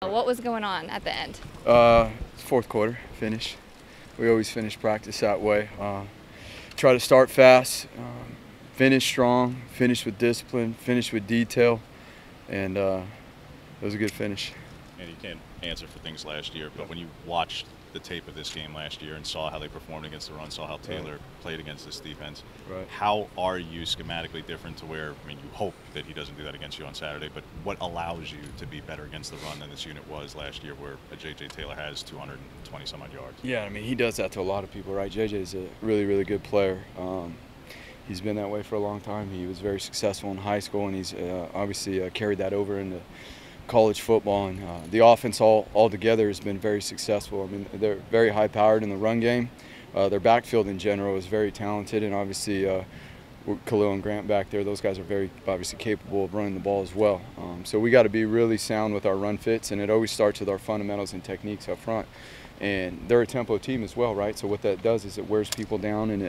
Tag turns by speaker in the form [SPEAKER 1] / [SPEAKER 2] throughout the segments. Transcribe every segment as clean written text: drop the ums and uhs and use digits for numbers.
[SPEAKER 1] What was going on at the end?
[SPEAKER 2] Fourth quarter finish. We always finish practice that way. Try to start fast, finish strong, finish with discipline, finish with detail, and it was a good finish.
[SPEAKER 3] And you can't answer for things last year, but when you watched the tape of this game last year and saw how they performed against the run, saw how Taylor played against this defense, how are you schematically different to where, I mean, you hope that he doesn't do that against you on Saturday, but what allows you to be better against the run than this unit was last year where a J.J. Taylor has 220 some odd yards?
[SPEAKER 2] Yeah, I mean, he does that to a lot of people, right? J.J.'s a really, really good player. He's been that way for a long time. He was very successful in high school, and he's obviously carried that over into college football, and the offense all together has been very successful. I mean, they're very high-powered in the run game. Their backfield in general is very talented, and obviously Khalil and Grant back there, those guys are very obviously capable of running the ball as well. So we got to be really sound with our run fits, and it always starts with our fundamentals and techniques up front. And they're a tempo team as well, right? So what that does is it wears people down, and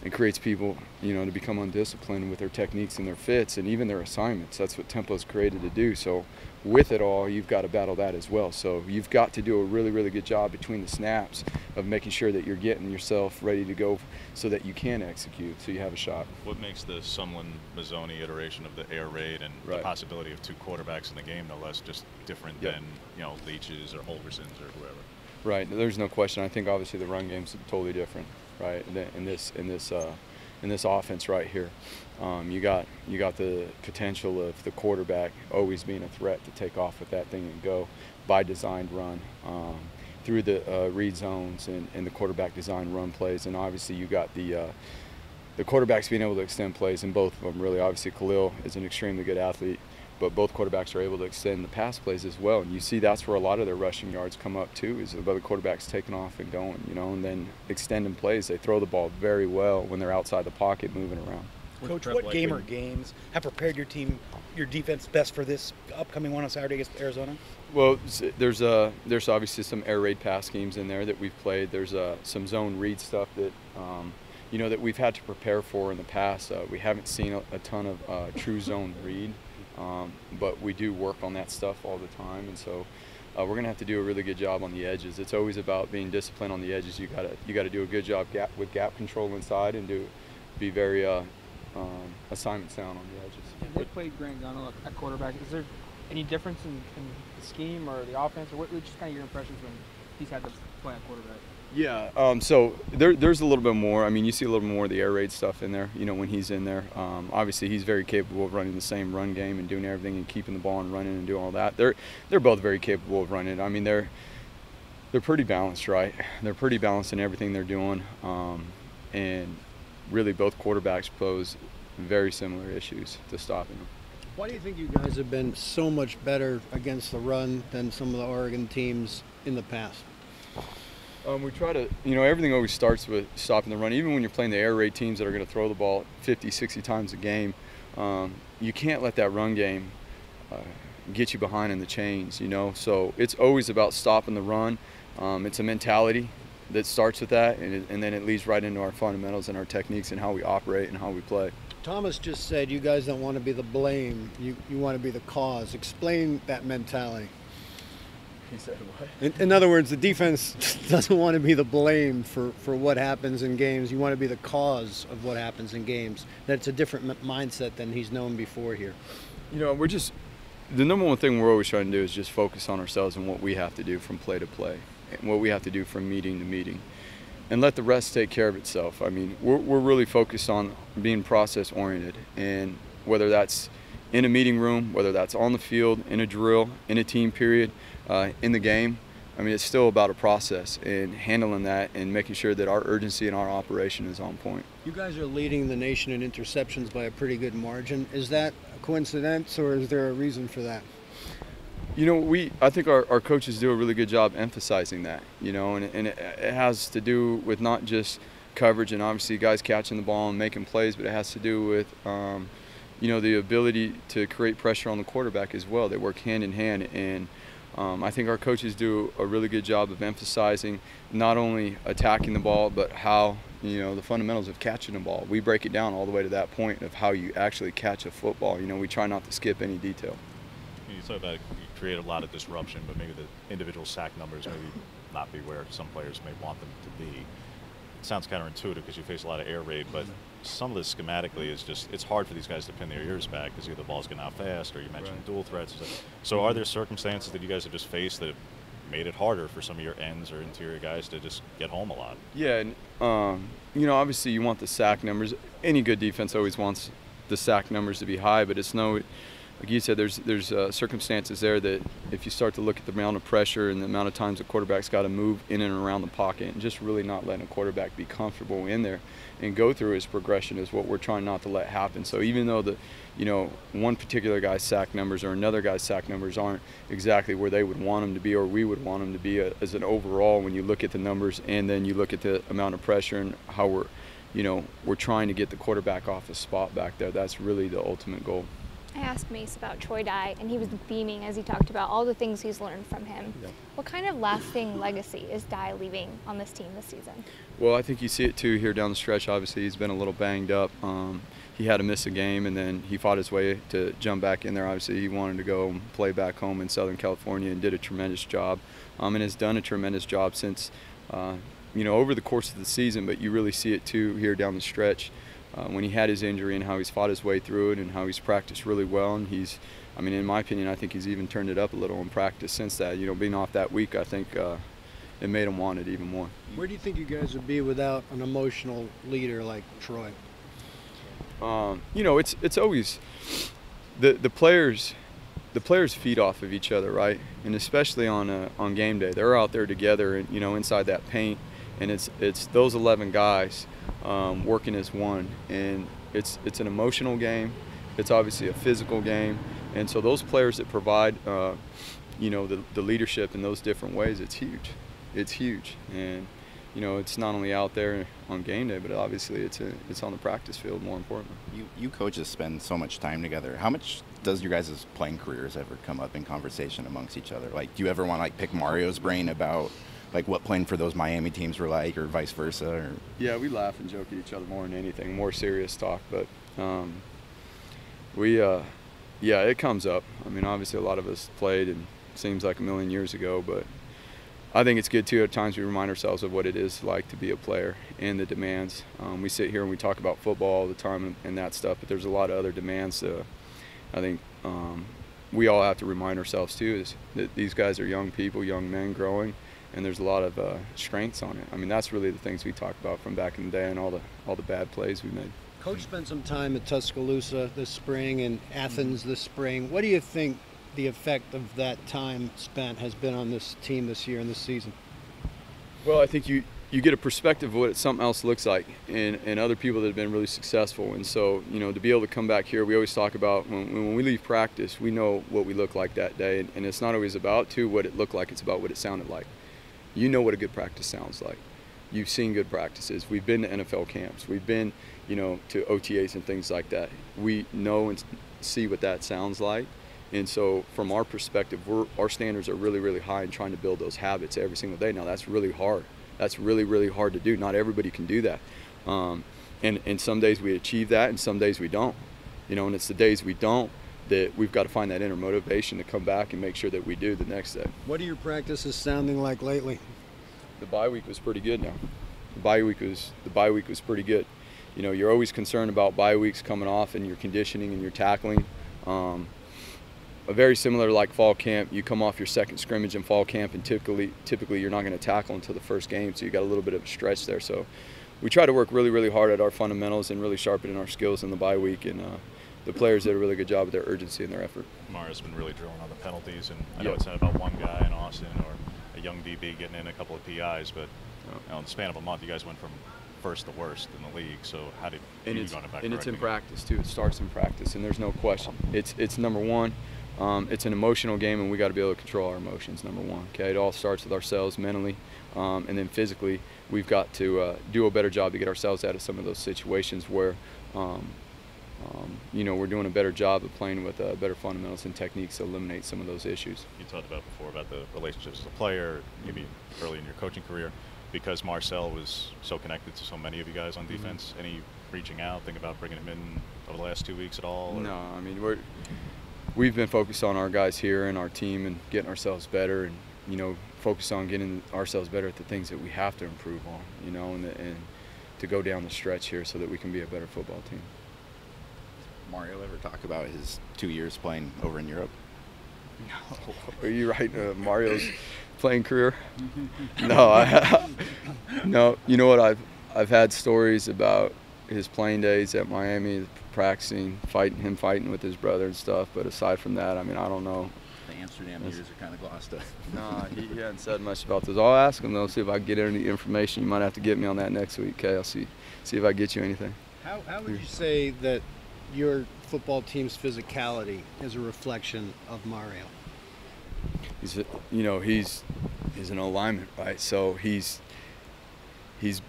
[SPEAKER 2] it creates people, you know, to become undisciplined with their techniques and their fits and even their assignments. That's what tempo is created to do. So with it all, you've got to battle that as well. So you've got to do a really, really good job between the snaps of making sure that you're getting yourself ready to go so that you can execute, so you have a shot.
[SPEAKER 3] What makes the Sumlin-Mazzoni iteration of the air raid and the possibility of two quarterbacks in the game, no less, just different than, you know, Leach's or Holgerson's or whoever?
[SPEAKER 2] Right. There's no question. I think obviously the run game's totally different, right? In this offense right here, you got the potential of the quarterback always being a threat to take off with that thing and go by designed run through the read zones and the quarterback designed run plays, and obviously you got the quarterbacks being able to extend plays, and both of them really. Obviously Khalil is an extremely good athlete, but both quarterbacks are able to extend the pass plays as well. And you see that's where a lot of their rushing yards come up too, is about the quarterbacks taking off and going, you know, and then extending plays. They throw the ball very well when they're outside the pocket moving around.
[SPEAKER 4] Coach, what game or games have prepared your team, your defense best for this upcoming one on Saturday against Arizona?
[SPEAKER 2] Well, there's obviously some air raid pass schemes in there that we've played. There's some zone read stuff that you know, that we've had to prepare for in the past. We haven't seen a ton of true zone read. But we do work on that stuff all the time, and so we're going to have to do a really good job on the edges. It's always about being disciplined on the edges. You got to do a good job with gap control inside and be very assignment sound on the edges.
[SPEAKER 5] And they played Grant Gunnell at quarterback. Is there any difference in the scheme or the offense, or what? Just kind of your impressions when he's had to play at quarterback?
[SPEAKER 2] Yeah, so there's a little bit more. I mean, you see a little more of the air raid stuff in there, you know, when he's in there. Obviously, he's very capable of running the same run game and doing everything and keeping the ball and running and doing all that. They're both very capable of running. I mean, they're pretty balanced, right? They're pretty balanced in everything they're doing. And really, both quarterbacks pose very similar issues to stopping them.
[SPEAKER 6] Why do you think you guys have been so much better against the run than some of the Oregon teams in the past?
[SPEAKER 2] We try to, you know, everything always starts with stopping the run. Even when you're playing the air raid teams that are going to throw the ball 50, 60 times a game, you can't let that run game get you behind in the chains, you know. So it's always about stopping the run. It's a mentality that starts with that, and then it leads right into our fundamentals and our techniques and how we operate and how we play.
[SPEAKER 6] Thomas just said you guys don't want to be the blame, you want to be the cause. Explain that mentality.
[SPEAKER 2] He said what?
[SPEAKER 6] In other words, the defense doesn't want to be the blame for what happens in games. You want to be the cause of what happens in games. That's a different mindset than he's known before here.
[SPEAKER 2] You know, the number one thing we're always trying to do is just focus on ourselves and what we have to do from play to play, and what we have to do from meeting to meeting, and let the rest take care of itself. I mean, we're really focused on being process oriented, and whether that's in a meeting room, whether that's on the field, in a drill, in a team period, in the game, I mean, it's still about a process and handling that and making sure that our urgency and our operation is on point.
[SPEAKER 6] You guys are leading the nation in interceptions by a pretty good margin. Is that a coincidence, or is there a reason for that?
[SPEAKER 2] You know, I think our coaches do a really good job emphasizing that, you know, and it has to do with not just coverage and obviously guys catching the ball and making plays, but it has to do with you know, the ability to create pressure on the quarterback as well. They work hand in hand, and I think our coaches do a really good job of emphasizing not only attacking the ball, but how, you know, the fundamentals of catching the ball. We break it down all the way to that point of how you actually catch a football. You know, we try not to skip any detail.
[SPEAKER 3] You talk about create a lot of disruption, but maybe the individual sack numbers maybe not be where some players may want them to be. It sounds counterintuitive because you face a lot of air raid, but some of this schematically is just, it's hard for these guys to pin their ears back because either the ball's getting out fast or you mentioned dual threats. So are there circumstances that you guys have just faced that have made it harder for some of your ends or interior guys to just get home a lot?
[SPEAKER 2] Yeah, and, you know, obviously you want the sack numbers. Any good defense always wants the sack numbers to be high, but it's no, like you said, there's circumstances there that if you start to look at the amount of pressure and the amount of times the quarterback's got to move in and around the pocket and just really not letting a quarterback be comfortable in there and go through his progression is what we're trying not to let happen. So even though one particular guy's sack numbers or another guy's sack numbers aren't exactly where they would want them to be or we would want them to be as an overall, when you look at the numbers and then you look at the amount of pressure and how we're trying to get the quarterback off the spot back there, that's really the ultimate goal.
[SPEAKER 1] I asked Mace about Troy Dye, and he was beaming as he talked about all the things he's learned from him. Yeah. What kind of lasting legacy is Dye leaving on this team this season?
[SPEAKER 2] Well, I think you see it too here down the stretch. Obviously, he's been a little banged up. He had to miss a game, and then he fought his way to jump back in there. Obviously, he wanted to go and play back home in Southern California and did a tremendous job, and has done a tremendous job since, over the course of the season, but you really see it too here down the stretch. When he had his injury and how he's fought his way through it and how he's practiced really well. And in my opinion, I think he's even turned it up a little in practice since that. Being off that week, I think it made him want it even more.
[SPEAKER 6] Where do you think you guys would be without an emotional leader like Troy?
[SPEAKER 2] It's always the players feed off of each other, right? And especially on game day, they're out there together and inside that paint, and it's those 11 guys working as one, and it's an emotional game. It's obviously a physical game, and so those players that provide the leadership in those different ways, it's huge. And it's not only out there on game day, but obviously it's on the practice field more importantly.
[SPEAKER 7] You coaches spend so much time together. How much does your guys' playing careers ever come up in conversation amongst each other? Like, do you ever want to pick Mario's brain about what playing for those Miami teams were like, or vice versa? Or?
[SPEAKER 2] Yeah, we laugh and joke at each other more than anything, more serious talk. But it comes up. Obviously a lot of us played, and it seems like a million years ago, but I think it's good too. At times we remind ourselves of what it is like to be a player and the demands. We sit here and we talk about football all the time and that stuff, but there's a lot of other demands. I think we all have to remind ourselves too is that these guys are young people, young men growing, and there's a lot of strengths on it. That's really the things we talk about from back in the day and all the bad plays we made.
[SPEAKER 6] Coach spent some time at Tuscaloosa this spring and Athens this spring. What do you think the effect of that time spent has been on this team this year and this season?
[SPEAKER 2] Well, I think you get a perspective of what something else looks like and other people that have been really successful. And so, to be able to come back here, we always talk about when we leave practice, we know what we look like that day. And it's not always about what it looked like, it's about what it sounded like. You know what a good practice sounds like. You've seen good practices. We've been to NFL camps. We've been, to OTAs and things like that. We know and see what that sounds like. And so from our perspective, our standards are really, really high in trying to build those habits every single day. Now, that's really hard. That's really, really hard to do. Not everybody can do that. And some days we achieve that and some days we don't. And it's the days we don't that we've got to find that inner motivation to come back and make sure that we do the next day.
[SPEAKER 6] What are your practices sounding like lately?
[SPEAKER 2] The bye week was pretty good now. The bye week was pretty good. You're always concerned about bye weeks coming off and your conditioning and your tackling. A very similar like fall camp, you come off your second scrimmage in fall camp and typically you're not going to tackle until the first game, so you got a little bit of a stretch there. So we try to work really, really hard at our fundamentals and really sharpening our skills in the bye week, and the players did a really good job with their urgency and their effort.
[SPEAKER 3] Mario's been really drilling on the penalties, and I know it's not about one guy in Austin or a young DB getting in a couple of PIs, but in the span of a month, you guys went from first to worst in the league. So how did you go about correcting it? And
[SPEAKER 2] it's in practice too. It starts in practice, and there's no question. It's number one. It's an emotional game, and we got to be able to control our emotions. Number one, okay. It all starts with ourselves mentally, and then physically, we've got to do a better job to get ourselves out of some of those situations where, we're doing a better job of playing with better fundamentals and techniques to eliminate some of those issues.
[SPEAKER 3] You talked about before about the relationships as a player, maybe early in your coaching career, because Marcel was so connected to so many of you guys on defense. Any reaching out, think about bringing him in over the last 2 weeks at all? Or?
[SPEAKER 2] No, we've been focused on our guys here and our team and getting ourselves better, and focus on getting ourselves better at the things that we have to improve on, and to go down the stretch here so that we can be a better football team.
[SPEAKER 7] Mario ever talk about his 2 years playing over in Europe?
[SPEAKER 2] No. Are you right? Mario's playing career? No, no. You know what? I've had stories about his playing days at Miami, practicing, fighting with his brother and stuff. But aside from that, I mean, I don't know.
[SPEAKER 7] The Amsterdam years are kind of glossed up.
[SPEAKER 2] Nah, he hadn't said much about those. I'll ask him though, see if I can get any information. You might have to get me on that next week, okay? I'll see if I get you anything.
[SPEAKER 6] How would you say that your football team's physicality is a reflection of Mario?
[SPEAKER 2] He's an alignment, right? So he's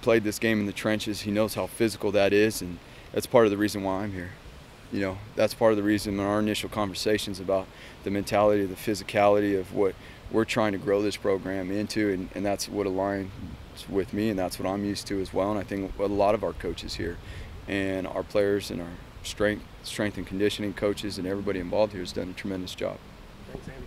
[SPEAKER 2] played this game in the trenches. He knows how physical that is, and that's part of the reason why I'm here. That's part of the reason in our initial conversations about the mentality, the physicality of what we're trying to grow this program into, and that's what aligns with me, and that's what I'm used to as well. And I think a lot of our coaches here and our players and our strength and conditioning coaches and everybody involved here has done a tremendous job.
[SPEAKER 5] Thanks, Andy.